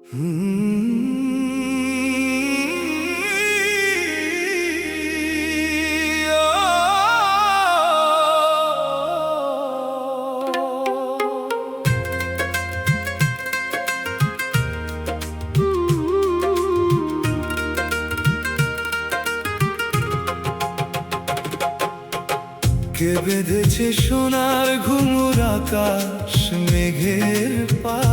কে বেঁধেছে সোনার ঘুঙুর আকাশ মেঘের পায়,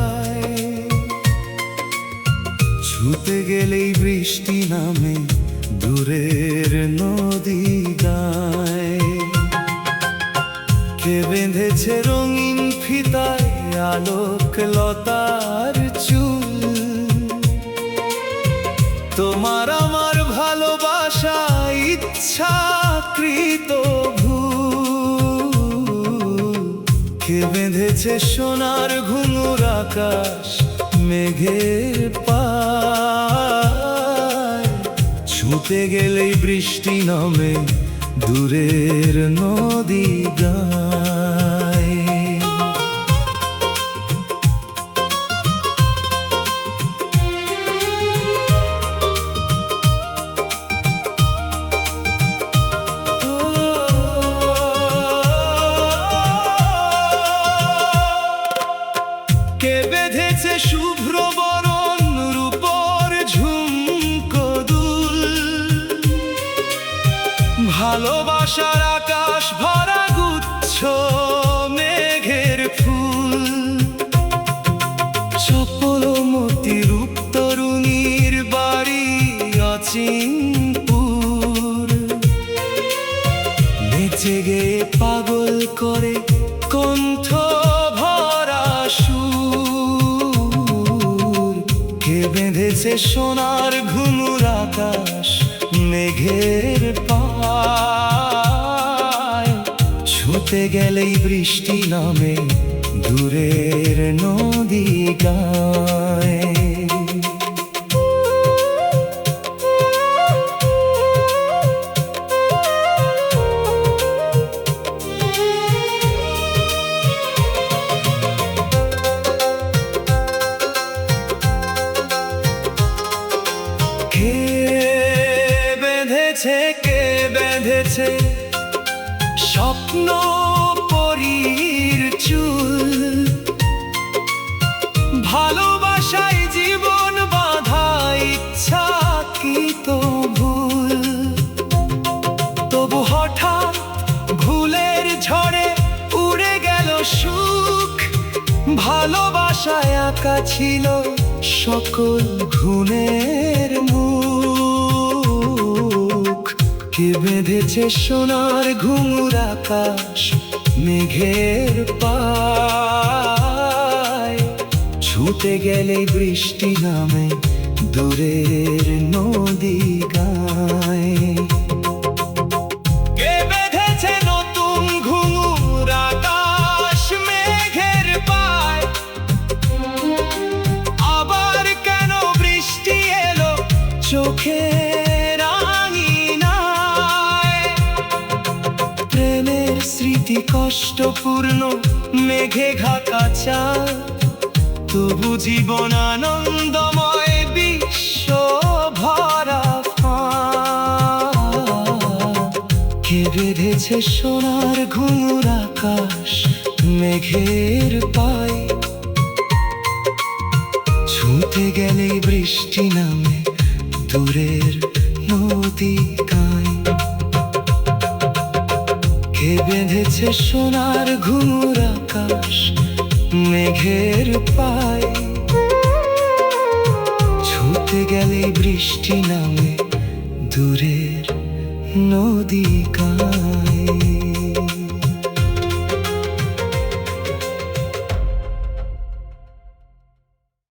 ছুতে গেলেই বৃষ্টি নামে দূরের নদী গায়। কে বেঁধেছে রঙিন ফিতায় আলোক লতার চুল, তোমার আমার ভালোবাসা ইচ্ছাকৃত ভুল। কে বেঁধেছে সোনার ঘুঙুর আকাশ মেঘের পায়, ছুঁতে গেলেই বৃষ্টি নামে দূরের নদী গায়। কে বেঁধেছে শুভ্র বরণ রূপর ঝুমকো দুল, ভালোবাসার আকাশ ভরা গুচ্ছ মেঘের ফুল। চপল মতি রূপ তরুণীর বাড়ি অচিনপুর, নেচে গেয়ে পাগল করে কণ্ঠ ভরা সুর। কে বেঁধেছে সোনার ঘুঙুর আকাশ মেঘের পায়, ছুঁতে গেলেই বৃষ্টি নামে দূরের নদী গায়। কে বেঁধেছে স্বপ্ন পরীর চুল, ভালোবাসায় জীবন বাঁধা ইচ্ছাকৃত ভুল। তবু হঠাৎ ভুলের ঝড়ে উড়ে গেল সুখ, ভালোবাসায় আঁকা ছিল সকল গুণের মুখ। কে বেঁধেছে সোনার ঘুঙুর আকাশ মেঘের পায়, ছুঁতে গেলে বৃষ্টি নামে দূরের নদী গায়। কে বেঁধেছে নতুন ঘুঙুর আকাশ মেঘের পায়, আবার কেন বৃষ্টি এলো চোখের আঙিনায়। প্রেমের স্মৃতি কষ্টপূর্ণ মেঘে ঢাকা চাঁদ, তবু জীবন আনন্দময় বিশ্ব ভরা ফাঁদ। কে বেঁধেছে সোনার ঘুঙুর আকাশ মেঘের পায়, ছুঁতে গেলেই বৃষ্টি নামে দূরের নদী গায়। কে বেঁধেছে সোনার ঘুঙুর আকাশ মেঘের পায়, ছুঁতে গেলেই বৃষ্টি নামে দূরের নদী গায়।